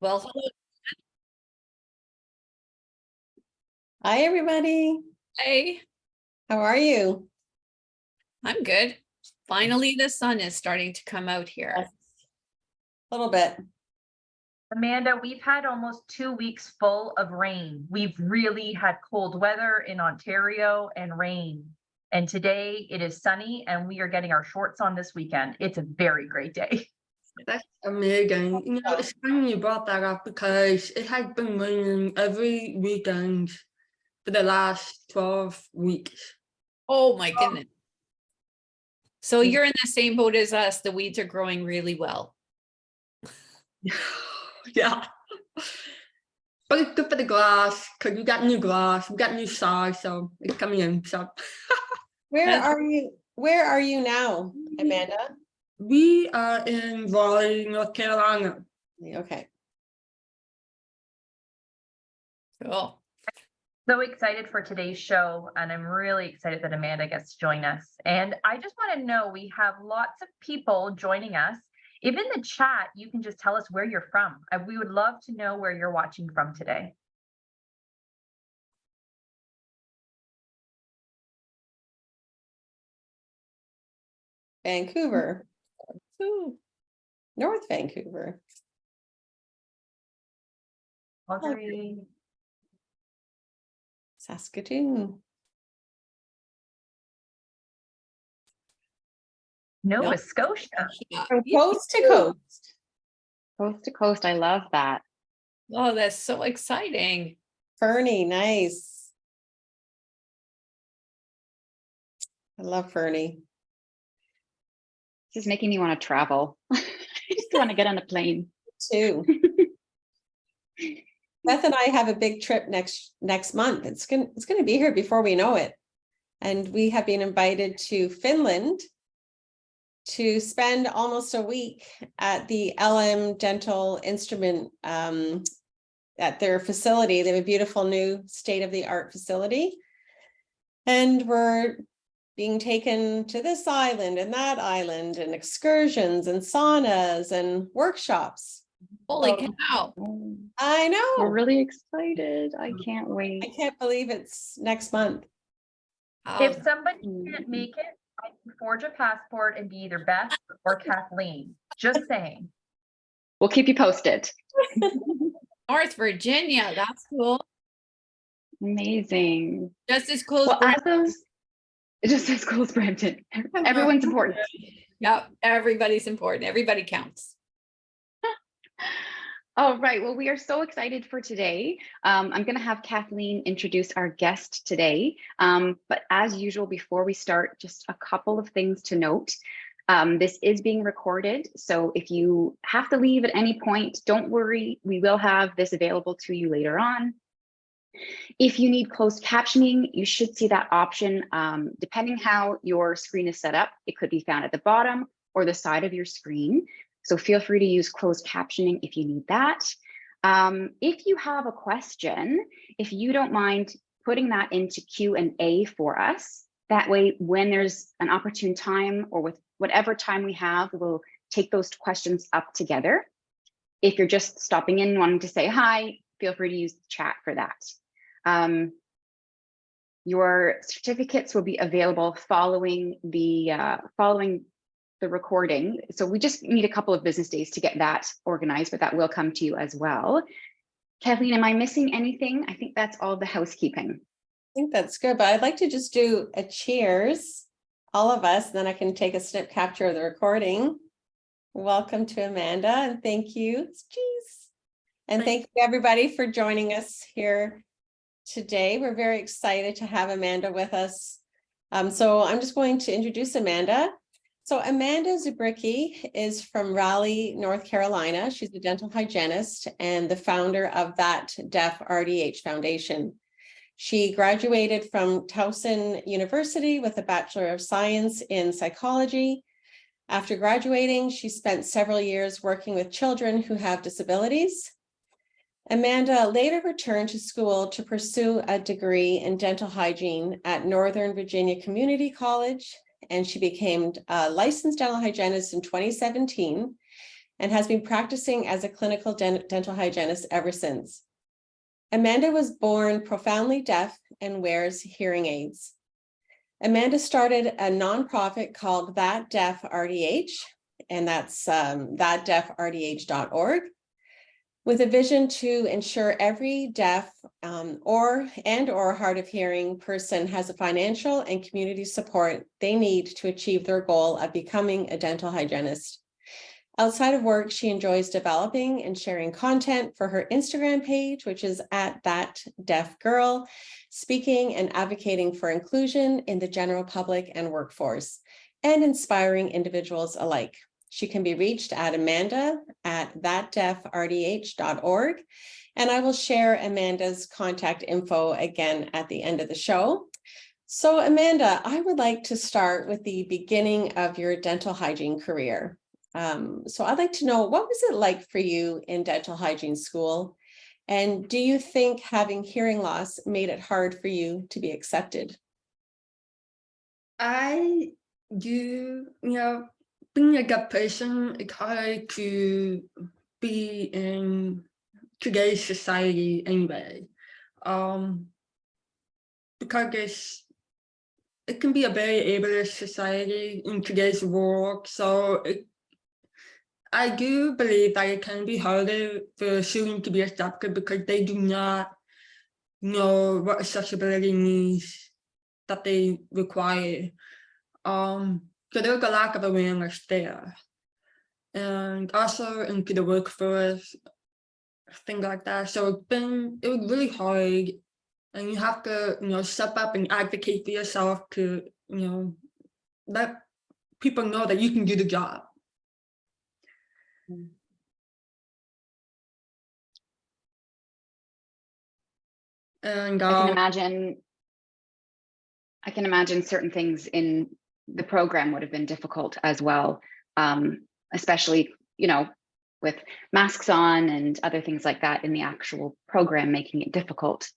Well, hello. Hi, everybody. Hey, How are you? I'm good. Finally, the sun is starting to come out here. A little bit. Amanda, we've had almost 2 weeks full of rain. We've really had cold weather in Ontario and rain. And today it is sunny and we are getting our shorts on this weekend. It's a very great day. That's amazing. You know, it's funny you brought that up because it has been raining every weekend for the last 12 weeks. Oh my goodness. So you're in the same boat as us. The weeds are growing really well. Yeah. But it's good for the glass because we got new glass, we got new size, so it's coming in. So Where are you now, Amanda? we are in Raleigh, North Carolina. Okay. Cool. So excited for today's show, and I'm really excited that Amanda gets to join us. And I just want to know, we have lots of people joining us. If in the chat, you can just tell us where you're from. We would love to know where you're watching from today. Vancouver. Ooh. North Vancouver. Audrey. Saskatoon. Nova Scotia. From coast to coast. Coast to coast. I love that. Oh, that's so exciting. Fernie, nice. I love Fernie. This is making me want to travel. I just want to get on a plane. Too. Beth and I have a big trip next month. It's gonna be here before we know it. And we have been invited to Finland to spend almost a week at the LM Dental Instrument at their facility. They have a beautiful new state-of-the-art facility. And we're being taken to this island and that island and excursions and saunas and workshops. Holy So, cow. I know. We're really excited. I can't wait. I can't believe it's next month. If somebody can't make it, I can forge a passport and be either Beth or Kathleen. Just saying. We'll keep you posted. North Virginia, that's cool. Amazing. Just as close. Well, as those, just as cool as Brampton. Everyone's important. Yep, everybody's important. Everybody counts. All right. Well, we are so excited for today. I'm going to have Kathleen introduce our guest today. But as usual, before we start, just a couple of things to note. This is being recorded. So if you have to leave at any point, don't worry. We will have this available to you later on. If you need closed captioning, you should see that option. Depending how your screen is set up, it could be found at the bottom or the side of your screen. So feel free to use closed captioning if you need that. If you have a question, if you don't mind putting that into Q&A for us, that way when there's an opportune time or with whatever time we have, we'll take those questions up together. If you're just stopping in wanting to say hi, feel free to use the chat for that. Your certificates will be available following the recording. So we just need a couple of business days to get that organized, but that will come to you as well. Kathleen, am I missing anything? I think that's all the housekeeping. I think that's good, but I'd like to just do a cheers, all of us, and then I can take a snip capture of the recording. Welcome to Amanda, and thank you. Cheers. And thank you everybody for joining us here today. We're very excited to have Amanda with us. So I'm just going to introduce Amanda. So Amanda Zubricki is from Raleigh, North Carolina. She's a dental hygienist and the founder of That Deaf RDH Foundation. She graduated from Towson University with a Bachelor of Science in Psychology. After graduating, she spent several years working with children who have disabilities. Amanda later returned to school to pursue a degree in dental hygiene at Northern Virginia Community College, and she became a licensed dental hygienist in 2017 and has been practicing as a clinical dental hygienist ever since. Amanda was born profoundly deaf and wears hearing aids. Amanda started a nonprofit called That Deaf RDH, and that's thatdeafrdh.org, with a vision to ensure every deaf or hard of hearing person has a financial and community support they need to achieve their goal of becoming a dental hygienist. Outside of work, she enjoys developing and sharing content for her Instagram page, which is @thatdeafgirl, speaking and advocating for inclusion in the general public and workforce, and inspiring individuals alike. She can be reached at amanda@thatdeafrdh.org, and I will share Amanda's contact info again at the end of the show. So Amanda, I would like to start with the beginning of your dental hygiene career. So I'd like to know, what was it like for you in dental hygiene school? And do you think having hearing loss made it hard for you to be accepted? I do, being a deaf person, it's hard to be in today's society anyway. Because it can be a very ableist society in today's world. So I do believe that it can be harder for students to be accepted because they do not know what accessibility means that they require. So there's a lack of awareness there. And also into the workforce, things like that. So it was really hard. And you have to, step up and advocate for yourself to, let people know that you can do the job. And I can imagine certain things in the program would have been difficult as well, especially, with masks on and other things like that in the actual program, making it difficult.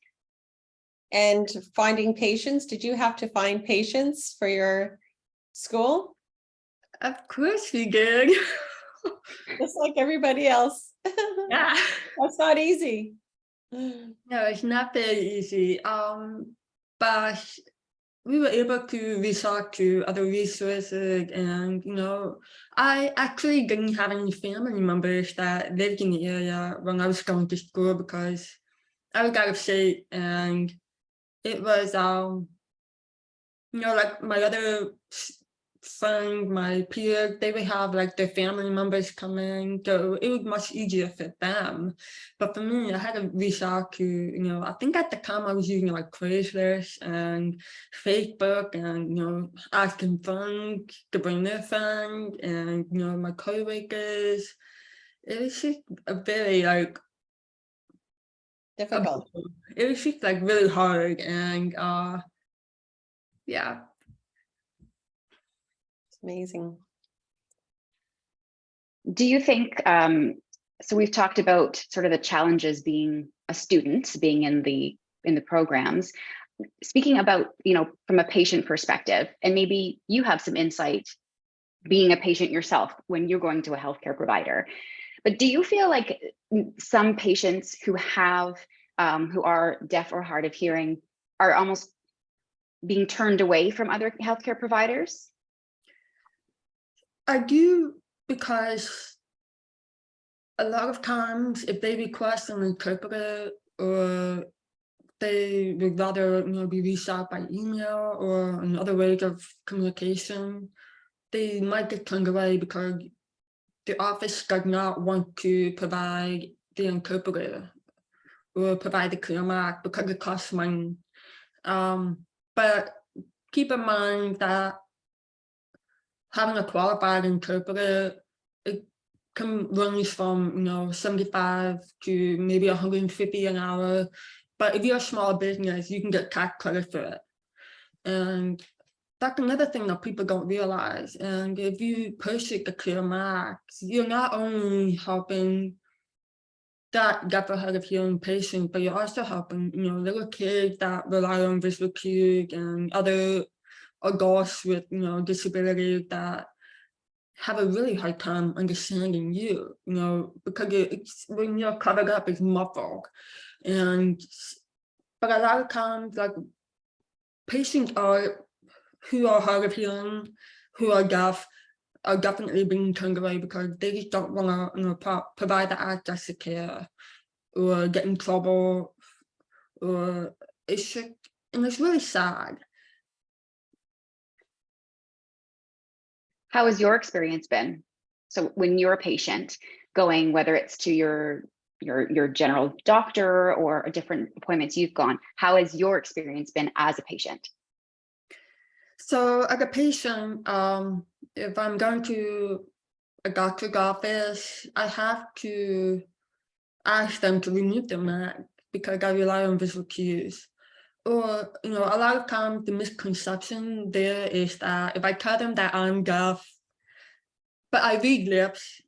And finding patients, did you have to find patients for your school? Of course we did. Just like everybody else. Yeah. That's not easy. No, it's not very easy. But we were able to reach out to other resources, and I actually didn't have any family members that lived in the area when I was going to school because I was out of state, and it was like my other friend, my peers, they would have like their family members come in, so it was much easier for them. But for me, I had to reach out to, I think at the time I was using like Craigslist and Facebook, and asking friends to bring their friends, and my co-workers. It was just a very Difficult. it was just like really hard, and yeah. Amazing. Do you think, so we've talked about sort of the challenges being a student, being in the programs. Speaking about, from a patient perspective, and maybe you have some insight being a patient yourself when you're going to a healthcare provider, but do you feel like some patients who are deaf or hard of hearing are almost being turned away from other healthcare providers? I do, because a lot of times if they request an interpreter, or they would rather be reached out by email or another way of communication, they might get turned away because the office does not want to provide the interpreter or provide the clear mark because it costs money. But keep in mind that having a qualified interpreter, it can range from 75 to maybe 150 an hour. But if you're a small business, you can get tax credit for it. And that's another thing that people don't realize. And if you purchase the clear marks, you're not only helping that deaf or hard of hearing patient, but you're also helping little kids that rely on visual cues and other adults with disabilities that have a really hard time understanding you, because it's when you're covered up, it's muffled. But a lot of times, like patients who are hard of hearing, who are deaf, are definitely being turned away because they just don't want to provide the access to care or get in trouble, or it's just, and it's really sad. How has your experience been? So when you're a patient going, whether it's to your general doctor or a different appointments you've gone, how has your experience been as a patient? So as a patient, if I'm going to a doctor's office, I have to ask them to remove the mask because I rely on visual cues. Or, a lot of times the misconception there is that if I tell them that I'm deaf, but I read lips,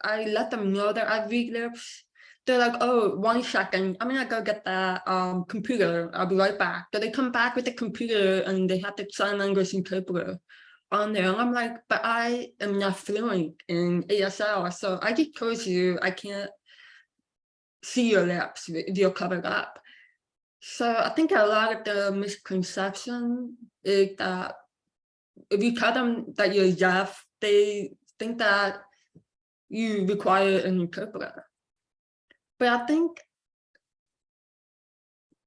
I let them know that I read lips, they're like, oh, 1 second, I'm gonna go get that computer, I'll be right back. So they come back with the computer and they have the sign language interpreter on there. And I'm like, but I am not fluent in ASL. So I just told you I can't see your lips if you're covered up. So I think a lot of the misconception is that if you tell them that you're deaf, they think that you require an interpreter. But I think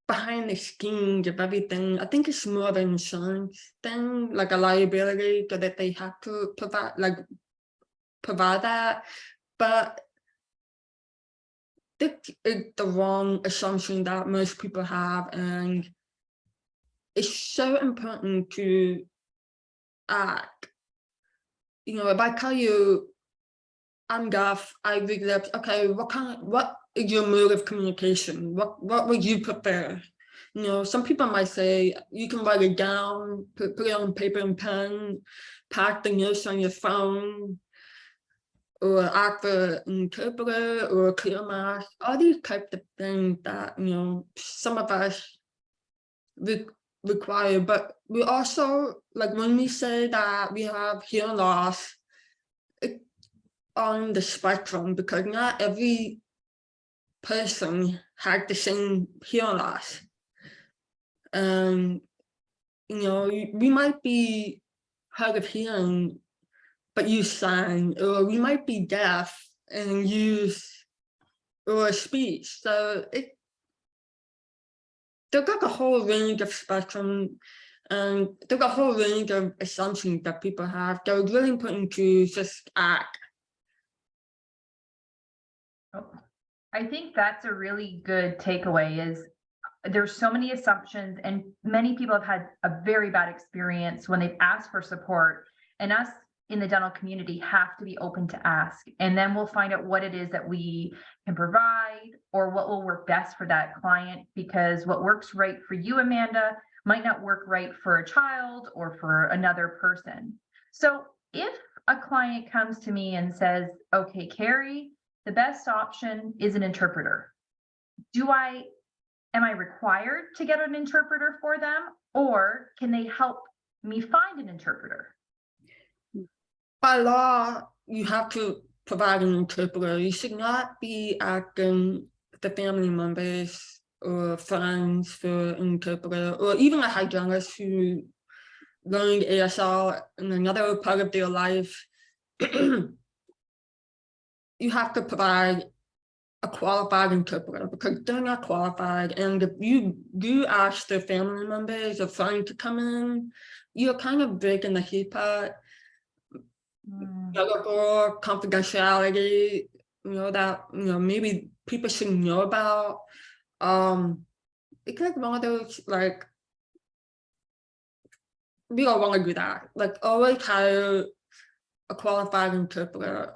behind the scenes of everything, I think it's more of an insurance thing, like a liability, so that they have to provide that. But this is the wrong assumption that most people have, and it's so important to act. If I tell you I'm deaf, I read lips, okay, what is your mode of communication? What would you prefer? Some people might say you can write it down, put it on paper and pen, pack the notes on your phone, or ask for an interpreter or a clear mask, all these types of things that some of us require. But we also, like when we say that we have hearing loss, it's on the spectrum, because not every person has the same hearing loss. We might be hard of hearing but use sign, or we might be deaf and use or speech. So there's like a whole range of spectrum, and there's a whole range of assumptions that people have. So it's really important to just act. I think that's a really good takeaway. Is there's so many assumptions, and many people have had a very bad experience when they've asked for support, and us in the dental community have to be open to ask, and then we'll find out what it is that we can provide or what will work best for that client, because what works right for you, Amanda, might not work right for a child or for another person. So if a client comes to me and says, okay, Carrie, the best option is an interpreter, am I required to get an interpreter for them, or can they help me find an interpreter? By law, you have to provide an interpreter. You should not be asking the family members or friends for an interpreter, or even a hygienist who learned ASL in another part of their life. You have to provide a qualified interpreter, because they're not qualified. And if you do ask their family members or friends to come in, you're kind of breaking the HIPAA or confidentiality, that maybe people should know about. It's like one of those, like, we don't want to do that. Like, always hire a qualified interpreter.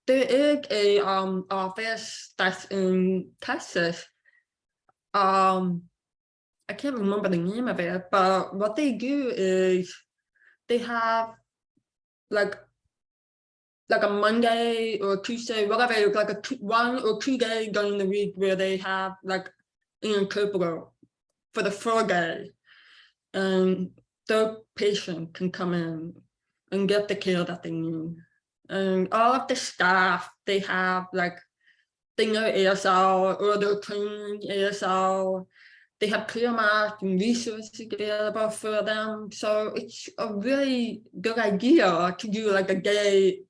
There is a office that's in Texas. I can't remember the name of it, but what they do is they have like a Monday or Tuesday, whatever, like 1 or 2 days during the week where they have like an interpreter for the full day, and the patient can come in and get the care that they need. And all of the staff, they have like, they know ASL or they're trained ASL. They have clear math and resources available for them. So it's a really good idea to do like a day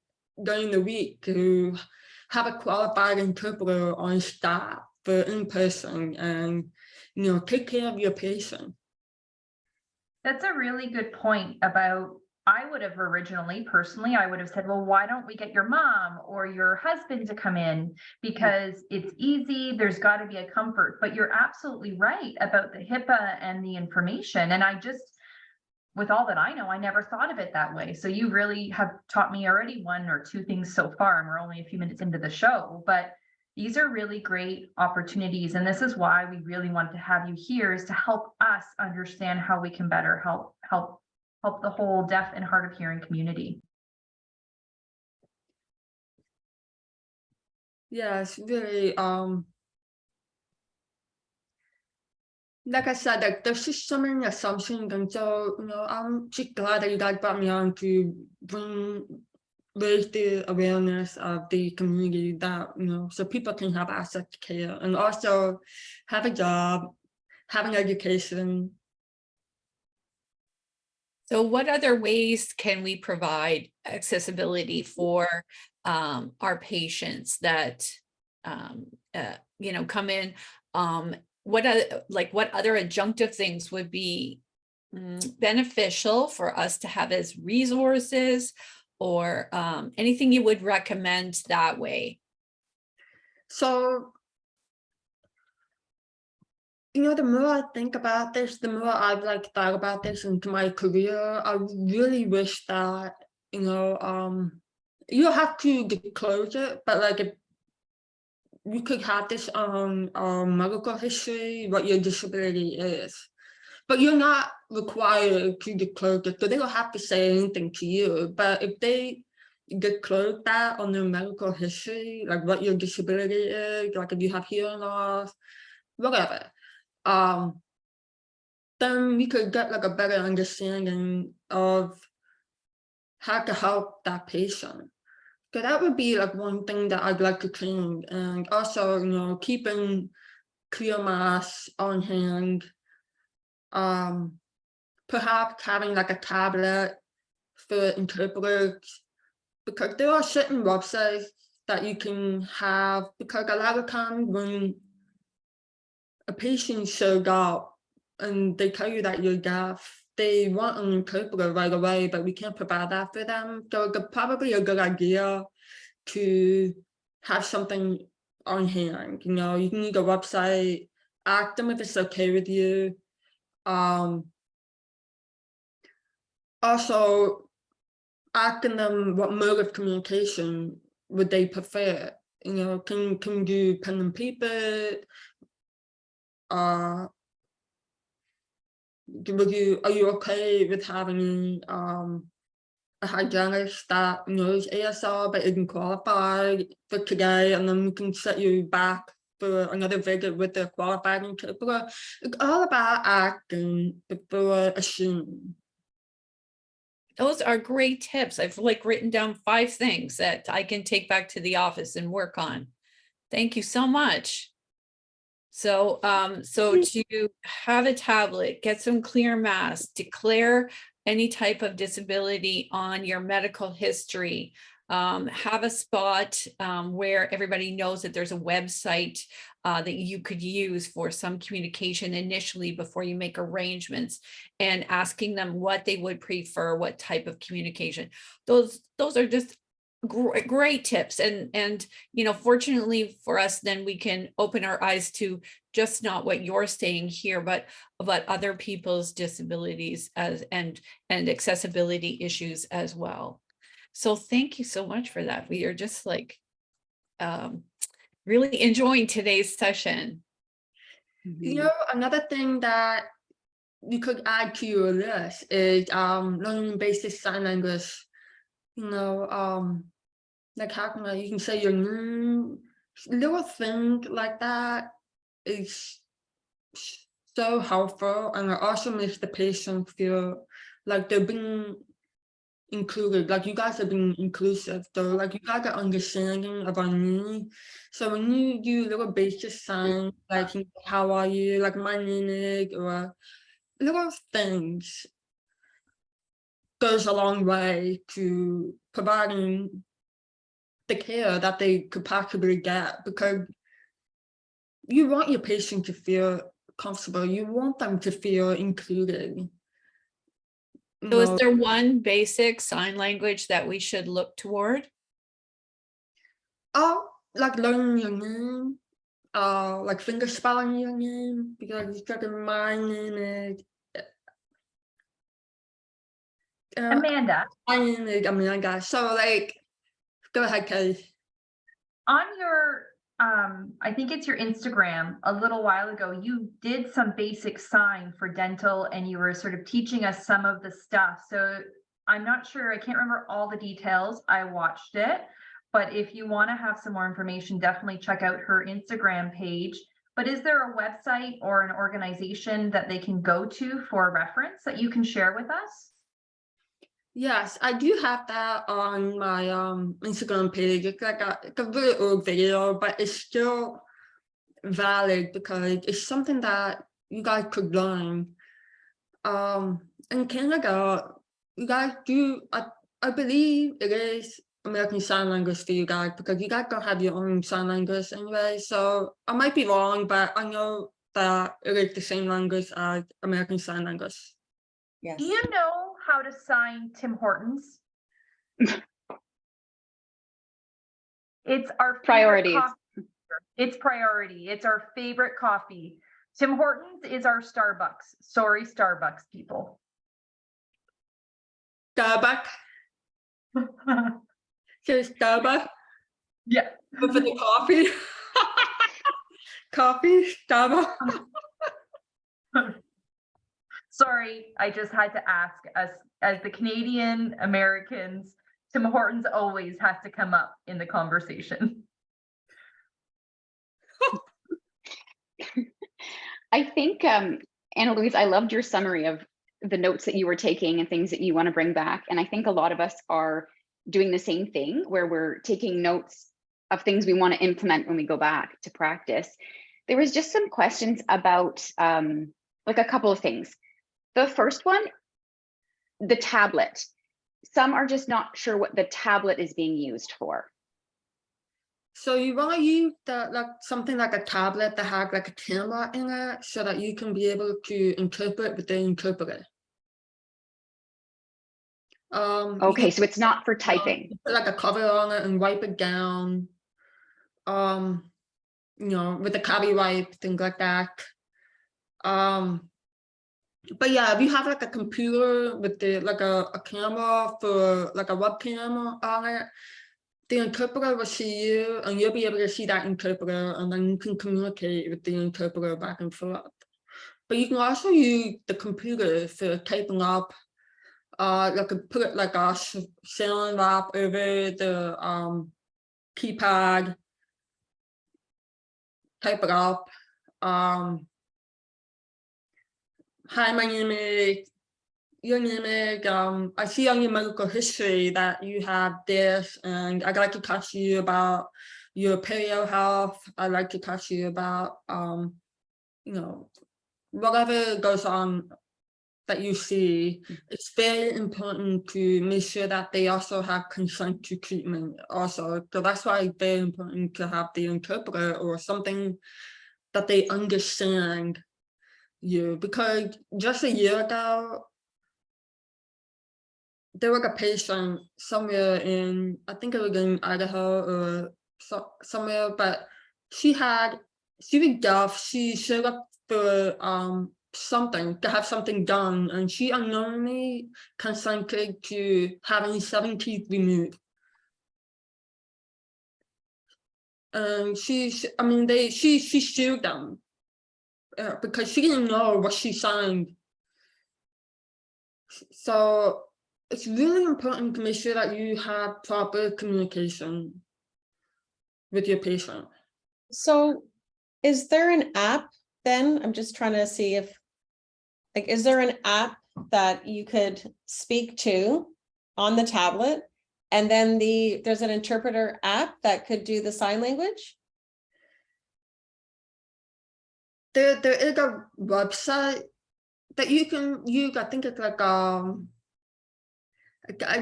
during the week to have a qualified interpreter on staff for in person and, you know, take care of your patient. That's a really good point about, I would have originally, personally, I would have said, well, why don't we get your mom or your husband to come in? Because it's easy, there's got to be a comfort. But you're absolutely right about the HIPAA and the information. And I just, with all that I know, I never thought of it that way. So you really have taught me already one or two things so far, and we're only a few minutes into the show. But these are really great opportunities. And this is why we really wanted to have you here, is to help us understand how we can better help the whole deaf and hard of hearing community. Yeah, it's really, like I said, like there's just so many assumptions, and so, you know, I'm just glad that you guys brought me on to raise the awareness of the community, that, you know, so people can have access to care and also have a job, have an education. So what other ways can we provide accessibility for our patients that you know, come in? What other adjunctive things would be beneficial for us to have as resources, or anything you would recommend that way? So, you know, the more I think about this, the more I've like thought about this into my career. I really wish that, you know, you have to disclose it, but like if you could have this on medical history, what your disability is, but you're not required to disclose it, so they don't have to say anything to you. But if they disclose that on their medical history, like what your disability is, like if you have hearing loss, whatever, then we could get like a better understanding of how to help that patient. So that would be like one thing that I'd like to change. And also, you know, keeping clear mass on hand, perhaps having like a tablet for interpreters, because there are certain websites that you can have, because a lot of times when a patient shows up and they tell you that you're deaf, they want an interpreter right away, but we can't provide that for them. So it's probably a good idea to have something on hand. You know, you can use a website, ask them if it's okay with you. Also, asking them what mode of communication would they prefer. You know, can do pen and paper? Are you okay with having a hygienist that knows ASL but isn't qualified for today, and then we can set you back for another visit with the qualified interpreter? It's all about acting before assuming. Those are great tips. I've like written down 5 things that I can take back to the office and work on. Thank you so much. So, so to have a tablet, get some clear mass, declare any type of disability on your medical history, have a spot where everybody knows that there's a website that you could use for some communication initially before you make arrangements, and asking them what they would prefer, what type of communication. Those are just great tips. And you know, fortunately for us, then we can open our eyes to just not what you're saying here, but other people's disabilities and accessibility issues as well. So thank you so much for that. We are just like really enjoying today's session. You know, another thing that you could add to your list is learning basic sign language. You know, like how can you can say your name, little things like that is so helpful, and it also makes the patient feel like they're being included. Like you guys are being inclusive, so like you guys are understanding of our needs. So when you do little basic signs like how are you, like my name is, or little things goes a long way to providing the care that they could possibly get, because you want your patient to feel comfortable. You want them to feel included. So is there one basic sign language that we should look toward? Oh, like learning your name, like finger spelling your name, because it's like my name is Amanda, my name is Amanda. So like, go ahead, Kelly. on your, I think it's your Instagram, a little while ago, you did some basic sign for dental and you were sort of teaching us some of the stuff. So I'm not sure, I can't remember all the details. I watched it, but if you want to have some more information, definitely check out her Instagram page. But is there a website or an organization that they can go to for reference that you can share with us? Yes, I do have that on my Instagram page. It's like it's a really old video, but it's still valid because it's something that you guys could learn. In Canada, you guys do, I believe it is American Sign Language for you guys, because you guys don't have your own sign language anyway. So I might be wrong, but I know that it is the same language as American Sign Language. Yes. Do you know how to sign Tim Hortons? It's our favorite Priorities. coffee. It's priority. It's our favorite coffee. Tim Hortons is our Starbucks. Sorry, Starbucks people. Starbucks. So Starbucks. Yeah. But for the coffee. Coffee, Starbucks. Sorry, I just had to ask, as the Canadian Americans, Tim Hortons always has to come up in the conversation. I think, Anna Louise, I loved your summary of the notes that you were taking and things that you want to bring back. And I think a lot of us are doing the same thing, where we're taking notes of things we want to implement when we go back to practice. There was just some questions about like a couple of things. The first one, the tablet. Some are just not sure what the tablet is being used for. So you want to use that, like something like a tablet that has like a camera in it, so that you can be able to interpret with the interpreter. Okay, so it's not for typing. Put like a cover on it and wipe it down. You know, with a copy wipe, things like that. But yeah, if you have like a computer with the like a camera for like a webcam on it, the interpreter will see you and you'll be able to see that interpreter, and then you can communicate with the interpreter back and forth. But you can also use the computer for typing up, like put like a sound wrap over the keypad, type it up. Hi, my name is, your name is, I see on your medical history that you have this, and I'd like to talk to you about your perio health. I'd like to talk to you about, you know, whatever goes on that you see. It's very important to make sure that they also have consent to treatment also. So that's why it's very important to have the interpreter or something that they understand you, because just a year ago, there was a patient somewhere in, I think it was in Idaho or somewhere, but she was deaf. She showed up for something, to have something done, and she unknowingly consented to having 7 teeth removed. And she sued them because she didn't know what she signed. So it's really important to make sure that you have proper communication with your patient. So is there an app then? I'm just trying to see if, like, is there an app that you could speak to on the tablet. And then there's an interpreter app that could do the sign language. There is a website that you can use. I think it's like I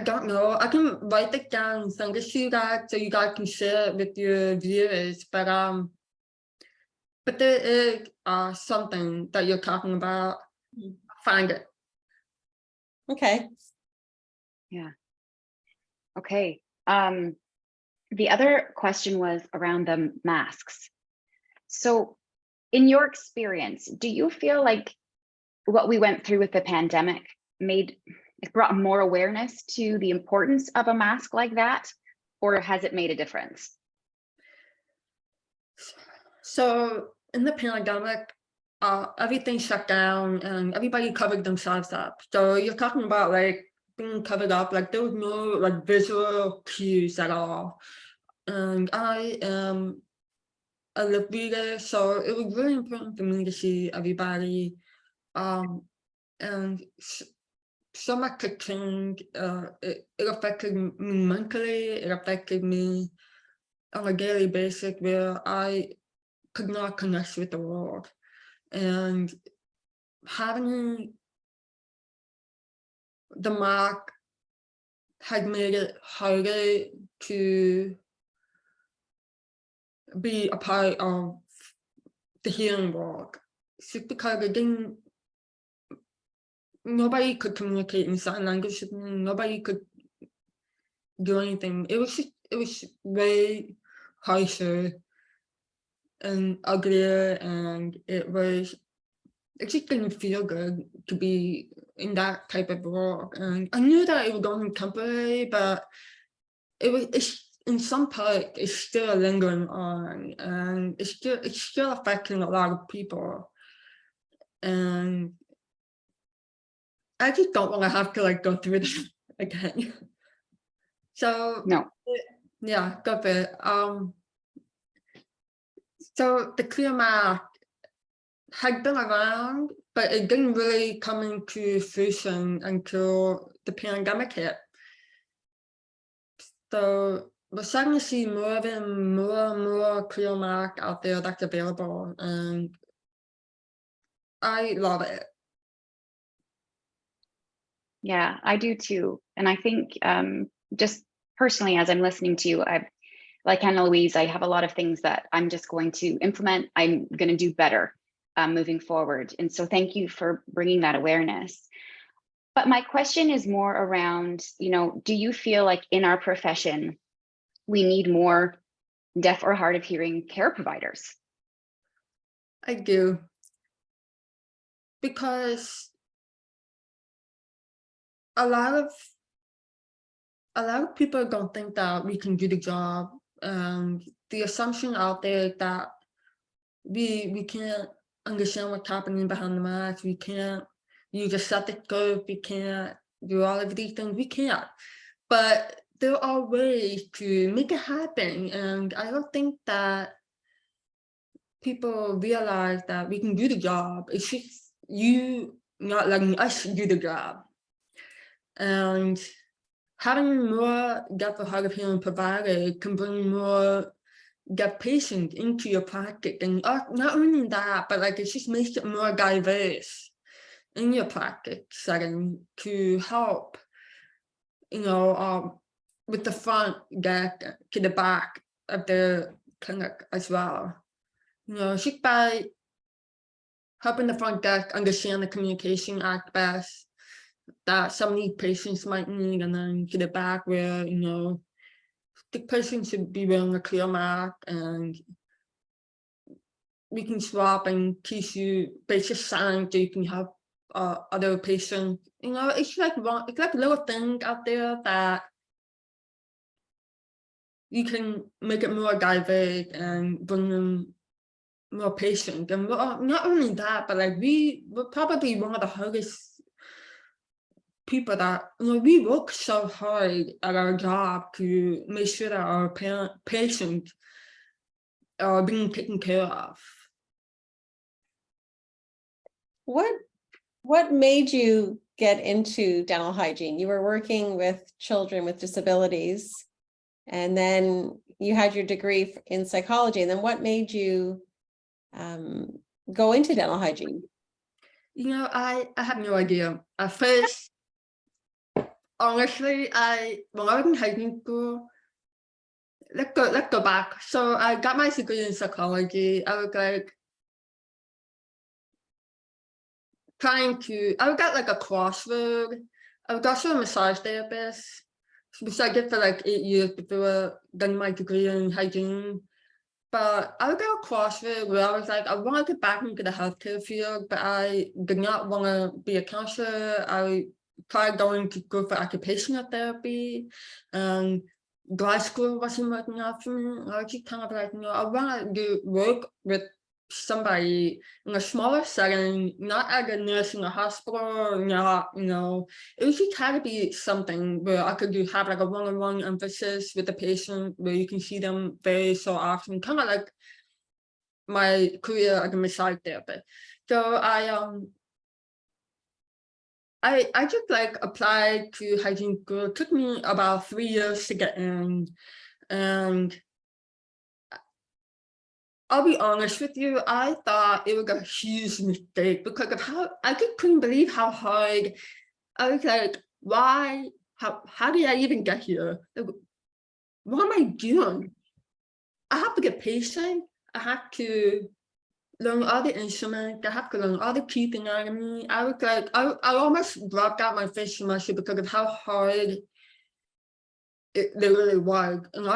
don't know. I can write it down and send it to you guys so you guys can share it with your viewers. But there is something that you're talking about. Find it. Okay. Okay. The other question was around the masks. So in your experience, do you feel like what we went through with the pandemic it brought more awareness to the importance of a mask like that, or has it made a difference? So in the pandemic, everything shut down and everybody covered themselves up. So you're talking about like being covered up, like there was no like visual cues at all. And I am a lip reader, so it was really important for me to see everybody. And so much could change. It affected me mentally. It affected me on a daily basis where I could not connect with the world. And having the mark had made it harder to be a part of the healing world. It's just because nobody could communicate in sign language with me. Nobody could do anything. It was way harsher and uglier, and it just didn't feel good to be in that type of world. And I knew that it was only temporary, but it's in some part it's still lingering on, and it's still affecting a lot of people. And I just don't want to have to like go through this again. So No. Yeah, go for it. So the clear mask had been around, but it didn't really come into fruition until the pandemic hit. So we're starting to see more and more clear mask out there that's available, and I love it. Yeah, I do too. And I think just personally, as I'm listening to you, like Anna Louise, I have a lot of things that I'm just going to implement. I'm going to do better moving forward. And so thank you for bringing that awareness. But my question is more around, do you feel like in our profession, we need more deaf or hard of hearing care providers? I do. Because a lot of people don't think that we can do the job. The assumption out there is that we can't understand what's happening behind the mask. We can't use a stethoscope. We can't do all of these things. We can't. But there are ways to make it happen, and I don't think that people realize that we can do the job. It's just you not letting us do the job. And having more deaf or hard of hearing providers can bring more deaf patients into your practice. And not only that, but like it just makes it more diverse in your practice setting to help, with the front desk to the back of the clinic as well. Just by helping the front desk understand the communication aspects that some of these patients might need, and then to the back where, the patient should be wearing a clear mask, and we can swap and teach you basic signs so you can help other patients. It's like little things out there that you can make it more diverse and bring them more patients. And not only that, but like we're probably one of the hardest people that, we work so hard at our job to make sure that our patients are being taken care of. What What made you get into dental hygiene? You were working with children with disabilities, and then you had your degree in psychology. And then what made you go into dental hygiene? You know, I have no idea. At first, honestly, when I was in hygiene school, let's go back. So I got my degree in psychology. I was like I got like a crossroad. I was also a massage therapist, which I did for like 8 years before getting my degree in hygiene. But I got a crossroad where I was like, I want to get back into the healthcare field, but I did not want to be a counselor. I tried going to go for occupational therapy, and grad school wasn't working out for me. I was just kind of like, I want to do work with somebody in a smaller setting, not as a nurse in a hospital, not, it was just had to be something where I could have like a one-on-one emphasis with the patient, where you can see them very so often, kind of like my career as a massage therapist. So I just like applied to hygiene school. It took me about 3 years to get in, and I'll be honest with you, I thought it was a huge mistake because of how I just couldn't believe how hard. I was like, why? How did I even get here? Like, what am I doing? I have to get patient. I have to learn all the instruments. I have to learn all the teeth anatomy. I was like, I almost dropped out my first semester because of how hard it really was. And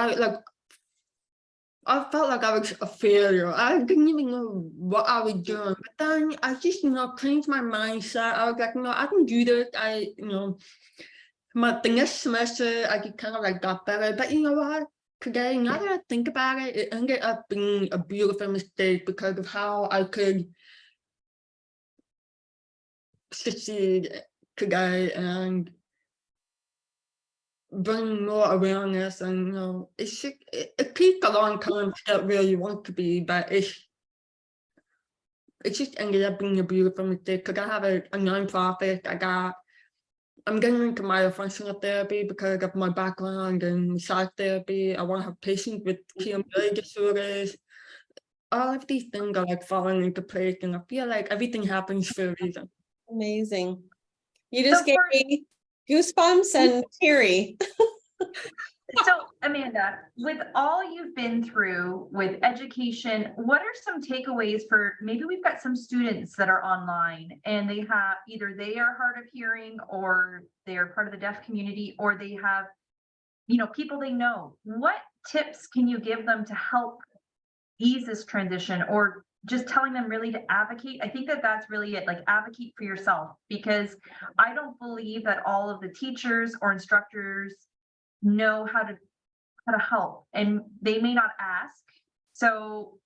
I felt like I was a failure. I didn't even know what I was doing. But then I just, changed my mindset. I was like, I can do this. The next semester, I just kind of like got better. But you know what? Today, now that I think about it, it ended up being a beautiful mistake because of how I could succeed today and bring more awareness. And it takes a long time to get where you want to be, but it just ended up being a beautiful mistake because I have a nonprofit. I'm getting into myofunctional therapy because of my background in massage therapy. I want to have patients with TMJ disorders. All of these things are like falling into place, and I feel like everything happens for a reason. Amazing. You just So gave me goosebumps and teary. So Amanda, with all you've been through with education, what are some takeaways for, maybe we've got some students that are online and they have either they are hard of hearing or they are part of the deaf community, or they have, people they know. What tips can you give them to help ease this transition, or just telling them really to advocate? I think that that's really it, like advocate for yourself, because I don't believe that all of the teachers or instructors know how to help, and they may not ask. So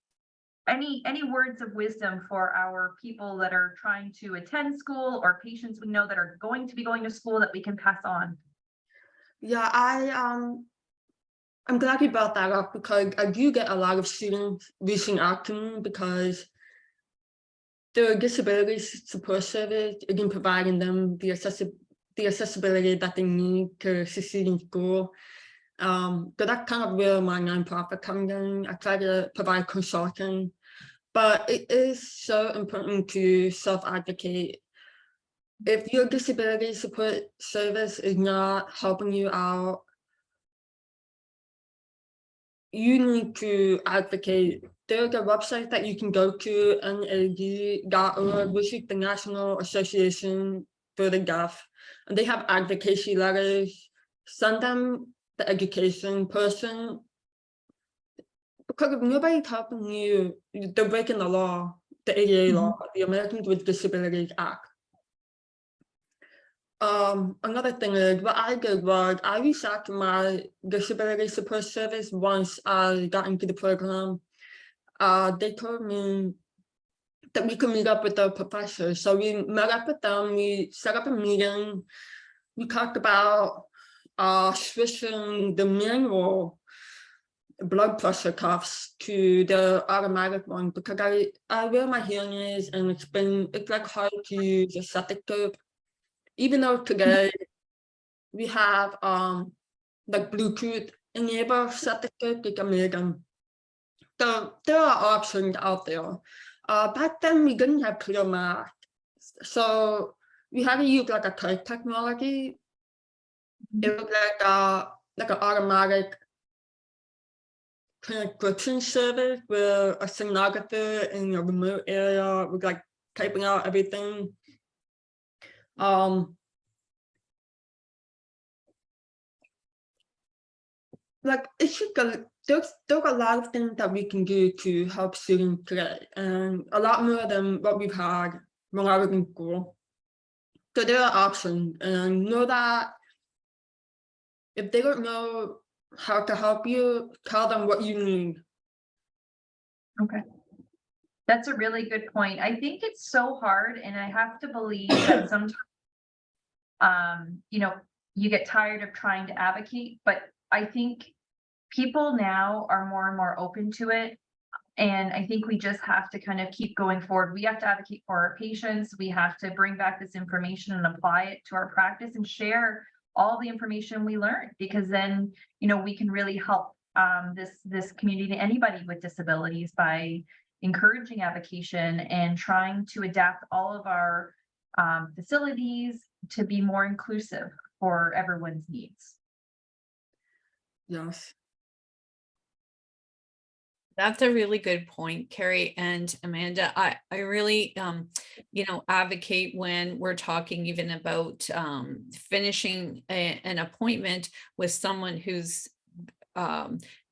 any words of wisdom for our people that are trying to attend school, or patients we know that are going to be going to school, that we can pass on? Yeah, I'm glad you brought that up because I do get a lot of students reaching out to me because the disability support service isn't providing them the accessibility that they need to succeed in school. So that's kind of where my nonprofit comes in. I try to provide consulting, but it is so important to self-advocate. If your disability support service is not helping you out, you need to advocate. There's a website that you can go to, rdhu.org, which is the National Association for the Deaf, and they have advocacy letters. Send them the education person, because if nobody's helping you, they're breaking the law, the ADA law, the Americans with Disabilities Act. Another thing is, what I did was I reached out to my disability support service once I got into the program. They told me that we could meet up with the professor. So we met up with them, we set up a meeting, we talked about switching the manual blood pressure cuffs to the automatic one because I wear my hearing aids and it's like hard to use a stethoscope. Even though today we have like Bluetooth enabled stethoscope, you can make them. So there are options out there. Back then we didn't have clear mask, so we had to use like a type technology. It was like an automatic transcription service where a stenographer in a remote area was like typing out everything. Like it's just there's a lot of things that we can do to help students today, and a lot more than what we've had when I was in school. So there are options, and know that if they don't know how to help you, tell them what you need. Okay. That's a really good point. I think it's so hard, and I have to believe that sometimes, you know, you get tired of trying to advocate, but I think people now are more and more open to it. And I think we just have to kind of keep going forward. We have to advocate for our patients. We have to bring back this information and apply it to our practice and share all the information we learned, because then, you know, we can really help this community, anybody with disabilities, by encouraging avocation and trying to adapt all of our facilities to be more inclusive for everyone's needs. Yes. That's a really good point, Carrie and Amanda. I really, you know, advocate when we're talking even about finishing an appointment with someone who's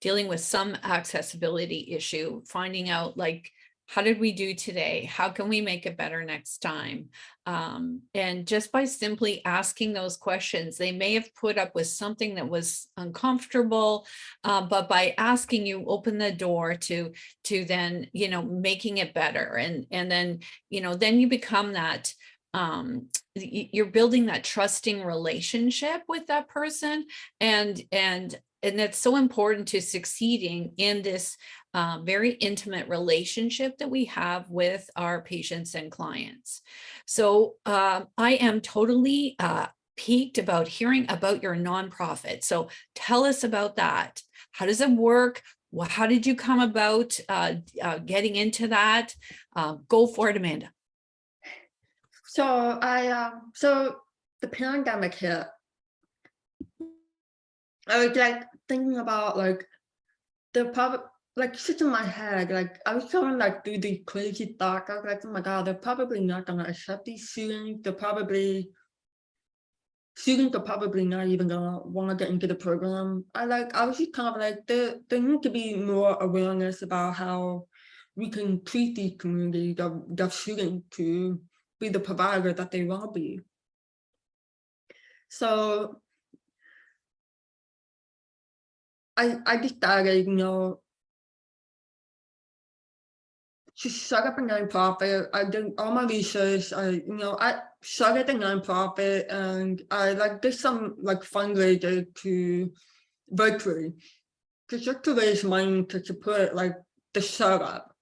dealing with some accessibility issue, finding out like, how did we do today? How can we make it better next time? And just by simply asking those questions, they may have put up with something that was uncomfortable, but by asking, you open the door to then, you know, making it better. And then, you know, then you become that, you're building that trusting relationship with that person. And it's so important to succeeding in this very intimate relationship that we have with our patients and clients. So I am totally piqued about hearing about your nonprofit. So tell us about that. How does it work? Well, how did you come about getting into that? Go for it, Amanda. So so the pandemic hit. I was like thinking about like the public, like shit in my head. Like I was going like through these crazy thoughts. I was like, oh my God, they're probably not gonna accept these students. Students are probably not even gonna want to get into the program. I was just kind of like, there need to be more awareness about how we can treat these communities of students to be the provider that they want to be. So I decided, you know, to set up a nonprofit. I did all my research. I started a nonprofit, and I did some fundraiser to virtually just to raise money to support the startup.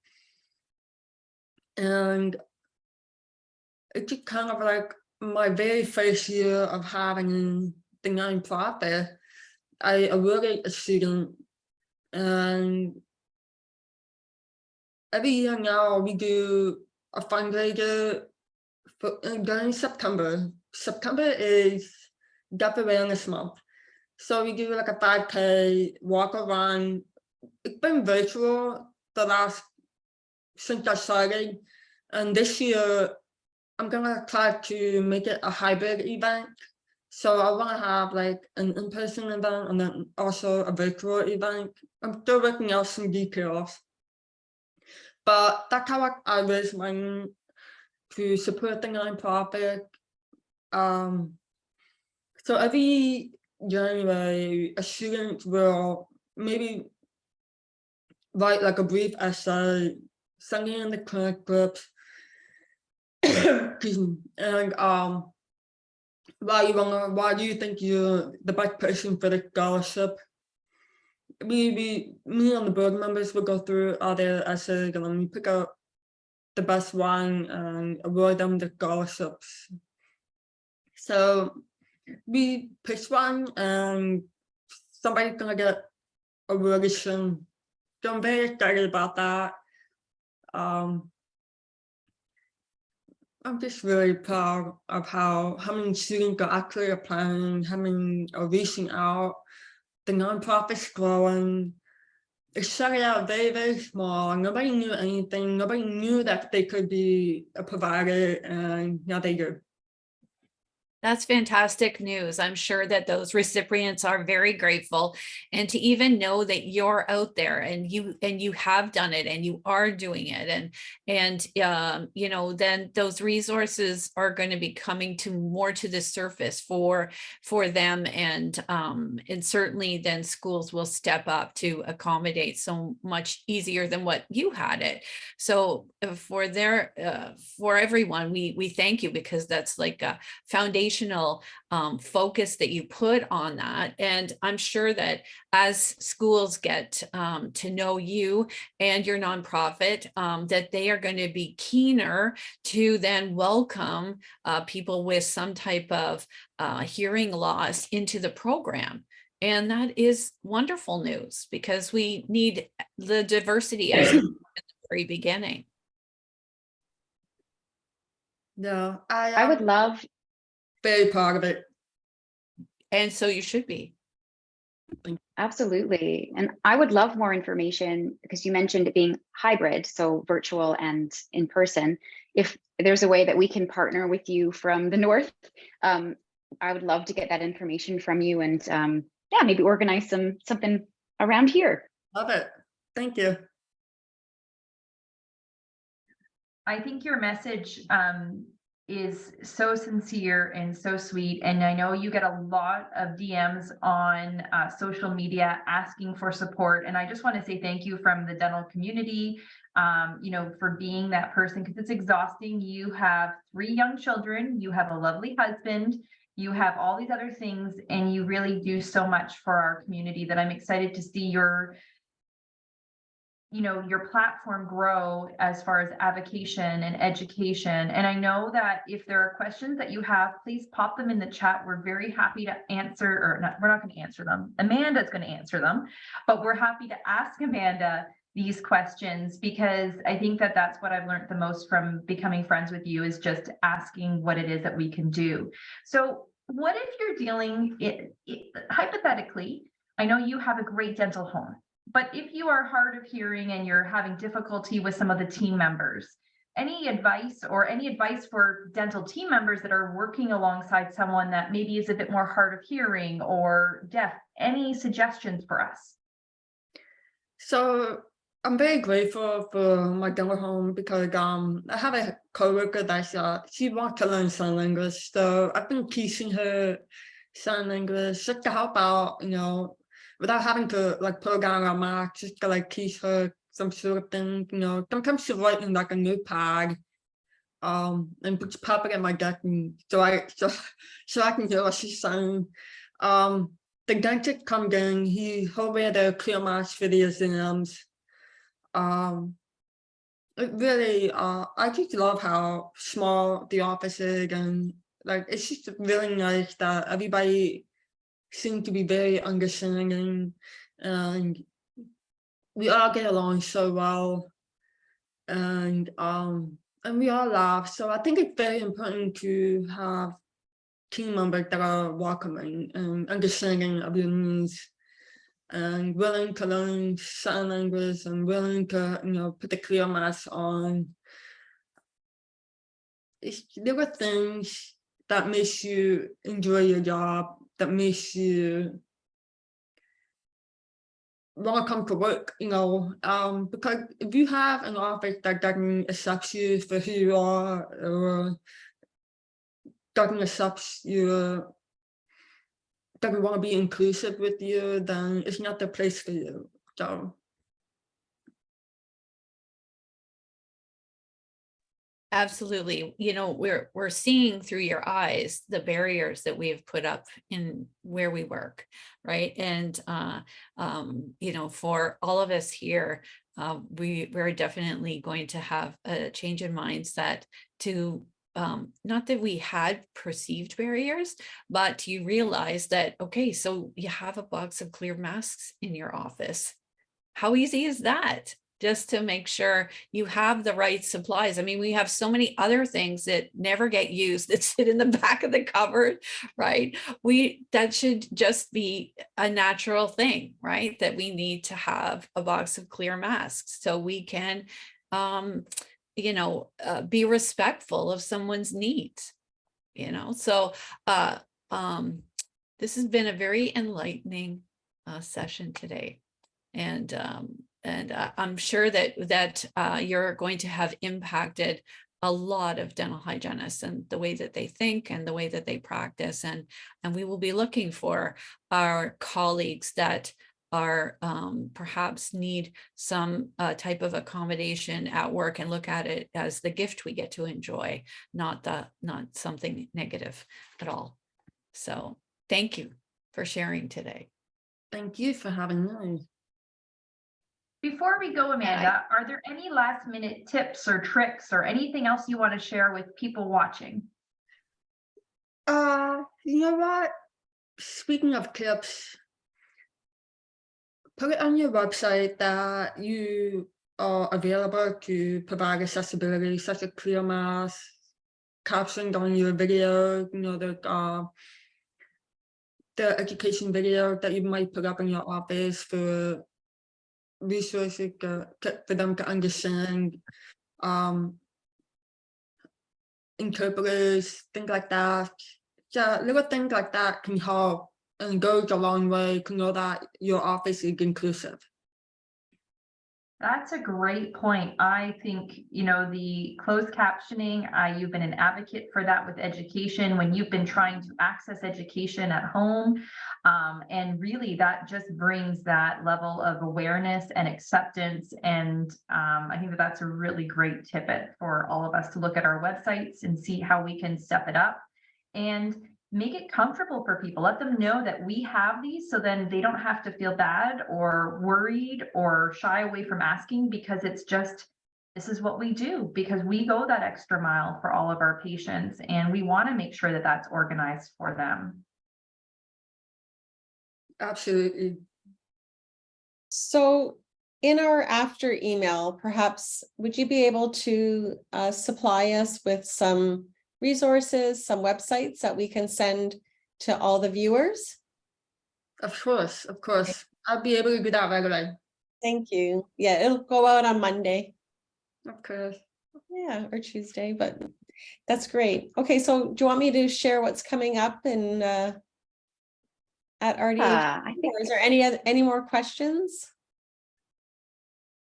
And it's just kind of like my very first year of having the nonprofit. I awarded a student, and every year now we do a fundraiser during September. September is Deaf Awareness Month. So we do like a 5K walk around. It's been virtual since I started. And this year I'm gonna try to make it a hybrid event. So I want to have like an in-person event and then also a virtual event. I'm still working out some details. But that's how I raise money to support the nonprofit. So every January, a student will maybe write like a brief essay, send it in the clinic groups. And why do you think you're the best person for the scholarship? me and the board members will go through all their essays and then we pick out the best one and award them the scholarships. So we pick one and somebody's gonna get awarded soon. So I'm very excited about that. I'm just really proud of how many students are actually applying, how many are reaching out. The nonprofit's growing. It started out very, very small. Nobody knew anything. Nobody knew that they could be a provider, and now they do. That's fantastic news. I'm sure that those recipients are very grateful, and to even know that you're out there and you have done it and you are doing it, and you know, then those resources are going to be coming to more to the surface for them, and certainly then schools will step up to accommodate so much easier than what you had it. So for everyone, we thank you, because that's like a foundational focus that you put on that. And I'm sure that as schools get to know you and your nonprofit, that they are going to be keener to then welcome people with some type of hearing loss into the program. And that is wonderful news, because we need the diversity as at the very beginning. Yeah, I would love, very proud of it. And so you should be. absolutely. And I would love more information, because you mentioned it being hybrid, so virtual and in person. If there's a way that we can partner with you from the north, I would love to get that information from you, and yeah, maybe organize something around here. Love it. Thank you. I think your message is so sincere and so sweet. And I know you get a lot of DMs on social media asking for support. And I just want to say thank you from the dental community, you know, for being that person, because it's exhausting. You have 3 young children, you have a lovely husband, you have all these other things, and you really do so much for our community that I'm excited to see your platform grow as far as avocation and education. And I know that if there are questions that you have, please pop them in the chat. We're very happy to answer, or not, we're not going to answer them. Amanda's going to answer them, but we're happy to ask Amanda these questions, because I think that that's what I've learned the most from becoming friends with you, is just asking what it is that we can do. So what if you're dealing hypothetically, I know you have a great dental home, but if you are hard of hearing and you're having difficulty with some of the team members, any advice for dental team members that are working alongside someone that maybe is a bit more hard of hearing or deaf? Any suggestions for us? So I'm very grateful for my dental home, because I have a coworker that she wants to learn sign language. So I've been teaching her sign language just to help out, you know, without having to like put down a mark, just to like teach her some sort of thing, you know. Sometimes she's writing like a notepad, and pop it in my desk, and so I can hear what she's saying. The dentist comes in, he'll wear the clear mask for the exams. It really, I just love how small the office is, and like it's just really nice that everybody seem to be very understanding, and we all get along so well, and we all laugh. So I think it's very important to have team members that are welcoming and understanding of your needs, and willing to learn sign language, and willing to, you know, put the clear mask on. There are things that makes you enjoy your job, that makes you want to come to work, you know, because if you have an office that doesn't accept you for who you are, or doesn't accept you, doesn't want to be inclusive with you, then it's not the place for you. So Absolutely. You know, we're seeing through your eyes the barriers that we have put up in where we work, right? And you know, for all of us here, we're definitely going to have a change in mindset to not that we had perceived barriers, but you realize that, okay, so you have a box of clear masks in your office. How easy is that? Just to make sure you have the right supplies. I mean, we have so many other things that never get used that sit in the back of the cupboard, right? That should just be a natural thing, right? That we need to have a box of clear masks so we can, you know, be respectful of someone's needs, you know? So this has been a very enlightening session today. And I'm sure that you're going to have impacted a lot of dental hygienists and the way that they think and the way that they practice. And we will be looking for our colleagues that are perhaps need some type of accommodation at work and look at it as the gift we get to enjoy, not something negative at all. So thank you for sharing today. Thank you for having me. Before we go, Amanda, are there any last minute tips or tricks or anything else you want to share with people watching? You know what? Speaking of tips, put it on your website that you are available to provide accessibility, such as clear mask, captioned on your video, you know, the education video that you might put up in your office for resources for them to understand, interpreters, things like that. Yeah, little things like that can help and goes a long way to know that your office is inclusive. That's a great point. I think, you know, the closed captioning, you've been an advocate for that with education when you've been trying to access education at home. And really that just brings that level of awareness and acceptance. And I think that that's a really great tidbit for all of us to look at our websites and see how we can step it up and make it comfortable for people. Let them know that we have these, so then they don't have to feel bad or worried or shy away from asking, because it's just, this is what we do, because we go that extra mile for all of our patients and we want to make sure that that's organized for them. Absolutely. So in our after email, perhaps would you be able to supply us with some resources, some websites that we can send to all the viewers? Of course. I'll be able to do that right away. Thank you. Yeah, it'll go out on Monday. Of course. Yeah, or Tuesday, but that's great. Okay, so do you want me to share what's coming up in at RDH? I think Or is there any more questions?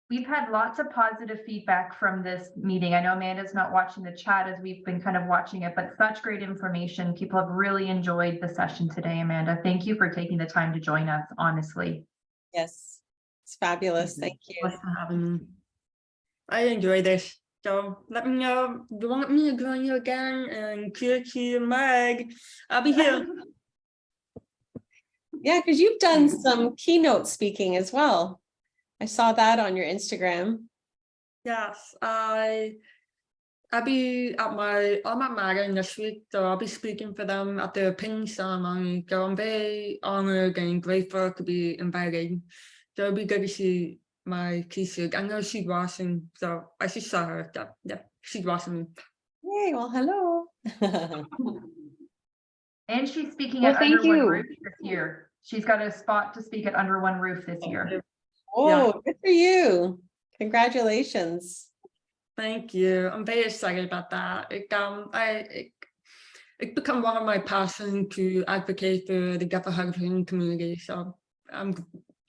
We've had lots of positive feedback from this meeting. I know Amanda's not watching the chat as we've been kind of watching it, but such great information. People have really enjoyed the session today, Amanda. Thank you for taking the time to join us, honestly. Yes, it's fabulous. Thank you. Thanks for having me. I enjoy this. So let me know if you want me to join you again, and cheer Meg. I'll be here. Yeah, because you've done some keynote speaking as well. I saw that on your Instagram. Yes, I'll be at my alma mater this week, so I'll be speaking for them at the pinning ceremony. So I'm very honored and grateful to be invited. So it'll be good to see my teacher. I know she's watching, so I just saw her. So, yeah, she's watching me. Yay, well, hello. And she's speaking Well, at thank Under One you. Roof this year. She's got a spot to speak at Under One Roof this year. Oh, good for you. Congratulations. Thank you. I'm very excited about that. It's become one of my passions to advocate for the deaf and hearing community. So I'm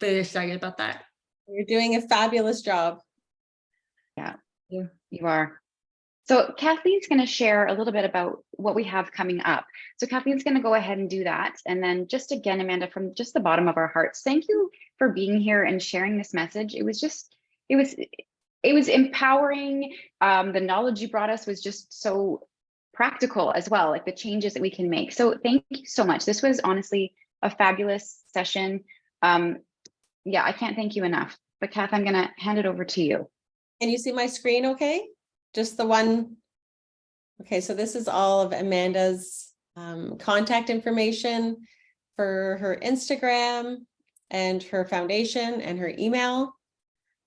very excited about that. You're doing a fabulous job. You are. So Kathleen's going to share a little bit about what we have coming up. So Kathleen's going to go ahead and do that. And then just again, Amanda, from just the bottom of our hearts, thank you for being here and sharing this message. It was it was empowering. The knowledge you brought us was just so practical as well, like the changes that we can make. So thank you so much. This was honestly a fabulous session. Yeah, I can't thank you enough. But Kath, I'm gonna hand it over to you. Can you see my screen okay? Just the one. Okay, so this is all of Amanda's contact information for her Instagram and her foundation and her email.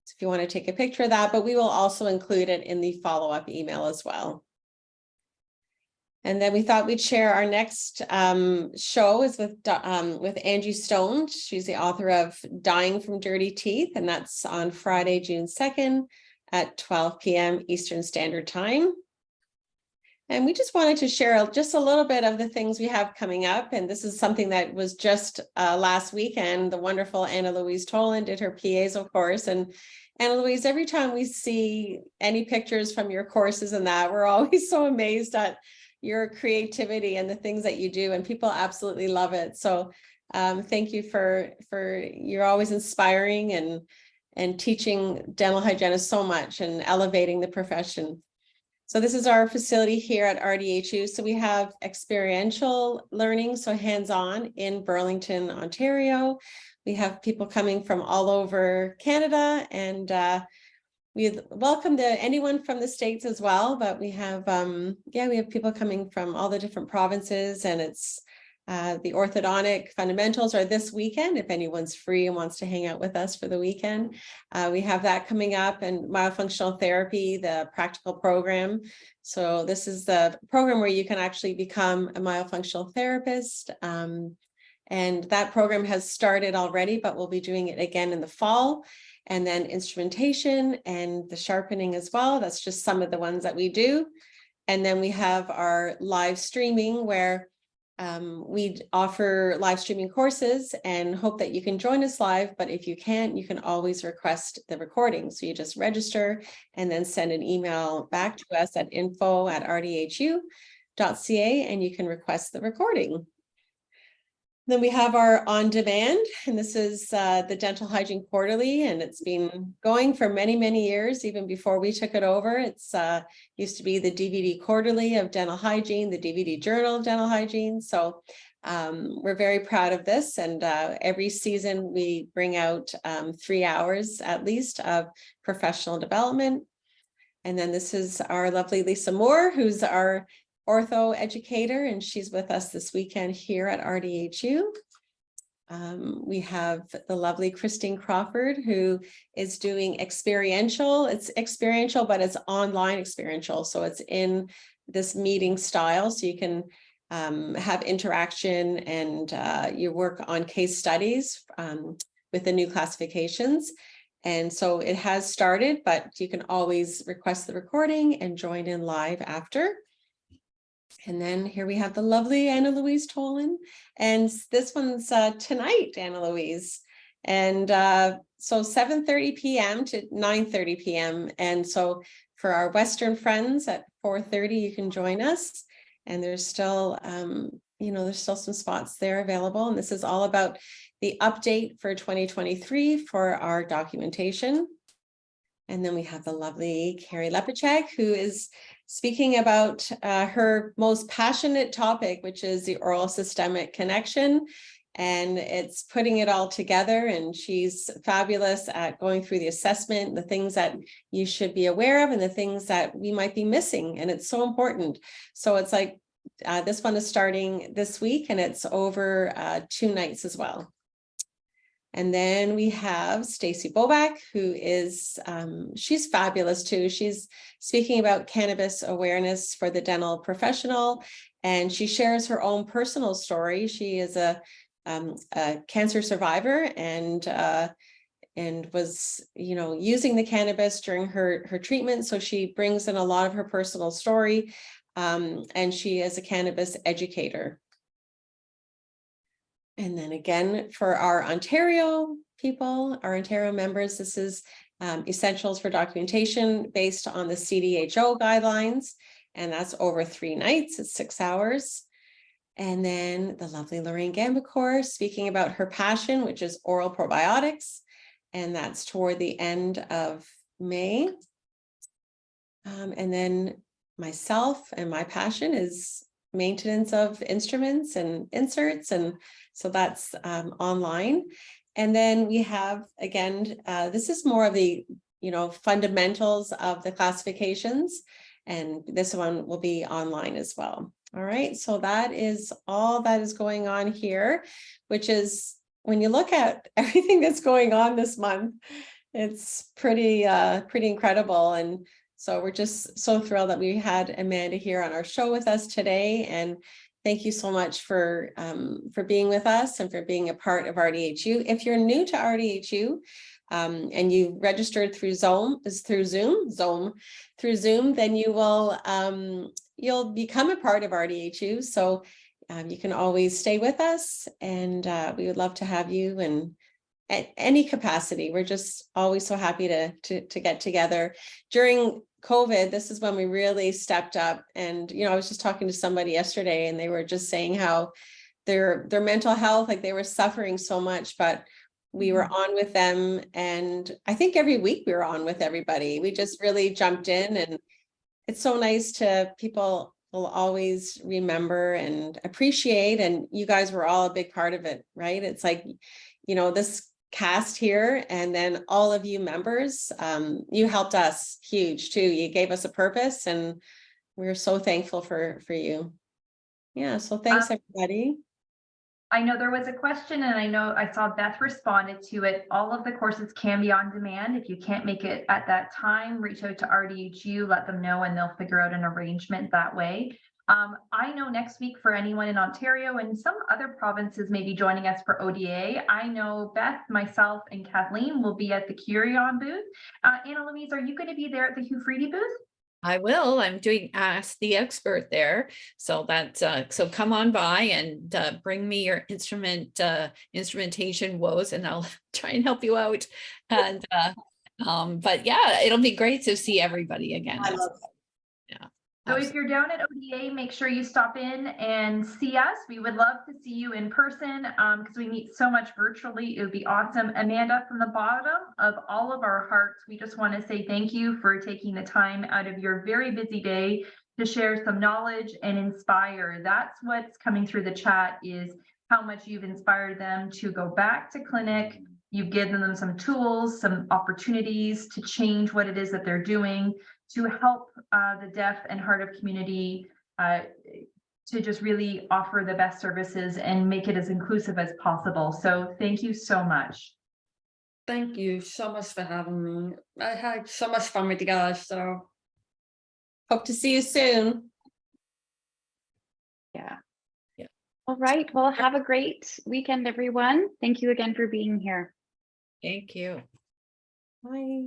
So if you want to take a picture of that, but we will also include it in the follow-up email as well. And then we thought we'd share our next show is with Angie Stone. She's the author of Dying from Dirty Teeth, and that's on Friday, June 2nd at 12 p.m. Eastern Standard Time. And we just wanted to share just a little bit of the things we have coming up. And this is something that was just last weekend. The wonderful Anna Louise Tolan did her PASO course. And Anna Louise, every time we see any pictures from your courses and that, we're always so amazed at your creativity and the things that you do. And people absolutely love it. So thank you for you're always inspiring and teaching dental hygienists so much and elevating the profession. So this is our facility here at RDHU. So we have experiential learning, so hands-on in Burlington, Ontario. We have people coming from all over Canada, and we welcome anyone from the States as well. But we have, we have people coming from all the different provinces, and it's the orthodontic fundamentals are this weekend. If anyone's free and wants to hang out with us for the weekend, we have that coming up, and myofunctional therapy, the practical program. So this is the program where you can actually become a myofunctional therapist. And that program has started already, but we'll be doing it again in the fall. And then instrumentation and the sharpening as well. That's just some of the ones that we do. And then we have our live streaming where we offer live streaming courses and hope that you can join us live, but if you can't, you can always request the recording. So you just register and then send an email back to us at info@rdhu.ca and you can request the recording. Then we have our on demand, and this is the Dental Hygiene Quarterly, and it's been going for many, many years, even before we took it over. It's used to be the DVD Quarterly of Dental Hygiene, the DVD Journal of Dental Hygiene. So we're very proud of this, and every season we bring out 3 hours at least of professional development. And then this is our lovely Lisa Moore, who's our ortho educator, and she's with us this weekend here at RDHU. We have the lovely Christine Crawford, who is doing experiential. It's experiential, but it's online experiential. So it's in this meeting style. So you can have interaction and you work on case studies with the new classifications. And so it has started, but you can always request the recording and join in live after. And then here we have the lovely Anna Louise Tolan, and this one's tonight, Anna Louise. And so 7:30 p.m. to 9:30 p.m. And so for our Western friends at 4:30, you can join us. And there's still, there's still some spots there available. And this is all about the update for 2023 for our documentation. And then we have the lovely Carrie Lepacek, who is speaking about her most passionate topic, which is the oral systemic connection. And it's putting it all together. And she's fabulous at going through the assessment, the things that you should be aware of and the things that we might be missing. And it's so important. So it's like this one is starting this week, and it's over 2 nights as well. And then we have Stacy Bobak, who is, she's fabulous too. She's speaking about cannabis awareness for the dental professional, and she shares her own personal story. She is a cancer survivor and was, using the cannabis during her treatment. So she brings in a lot of her personal story, and she is a cannabis educator. And then again, for our Ontario people, our Ontario members, this is essentials for documentation based on the CDHO guidelines. And that's over 3 nights, it's 6 hours. And then the lovely Lorraine Gambacore speaking about her passion, which is oral probiotics. And that's toward the end of May. And then myself and my passion is maintenance of instruments and inserts. And so that's online. And then we have, again, this is more of the, fundamentals of the classifications. And this one will be online as well. All right, so that is all that is going on here, which is when you look at everything that's going on this month, it's pretty incredible. And so we're just so thrilled that we had Amanda here on our show with us today. And thank you so much for being with us and for being a part of RDHU. If you're new to RDHU and you registered through Zoom, then you will you'll become a part of RDHU. So you can always stay with us, and we would love to have you in at any capacity. We're just always so happy to get together. During COVID, this is when we really stepped up. And, I was just talking to somebody yesterday, and they were just saying how their mental health, like they were suffering so much, but we were on with them. And I think every week we were on with everybody. We just really jumped in, and it's so nice to people will always remember and appreciate. And you guys were all a big part of it, right? It's like, this cast here, and then all of you members, you helped us huge too. You gave us a purpose, and we're so thankful for you. Yeah, so thanks everybody. I know there was a question, and I know I saw Beth responded to it. All of the courses can be on demand. If you can't make it at that time, reach out to RDHU, let them know, and they'll figure out an arrangement that way. I know next week for anyone in Ontario and some other provinces may be joining us for ODA. I know Beth, myself, and Kathleen will be at the Curion booth. Anna Louise, are you going to be there at the Hugh Freedy booth? I will. I'm doing Ask the Expert there. So that's so come on by and bring me your instrumentation woes, and I'll try and help you out. And but yeah, it'll be great to see everybody again. I love it. Yeah. So if you're down at ODA, make sure you stop in and see us. We would love to see you in person because we meet so much virtually. It would be awesome. Amanda, from the bottom of all of our hearts, we just want to say thank you for taking the time out of your very busy day to share some knowledge and inspire. That's what's coming through the chat, is how much you've inspired them to go back to clinic. You've given them some tools, some opportunities to change what it is that they're doing, to help the deaf and hard of community to just really offer the best services and make it as inclusive as possible. So thank you so much. Thank you so much for having me. I had so much fun with you guys. So Hope to see you soon. Yeah. Yeah. All right. Well, have a great weekend, everyone. Thank you again for being here. Thank you. Bye.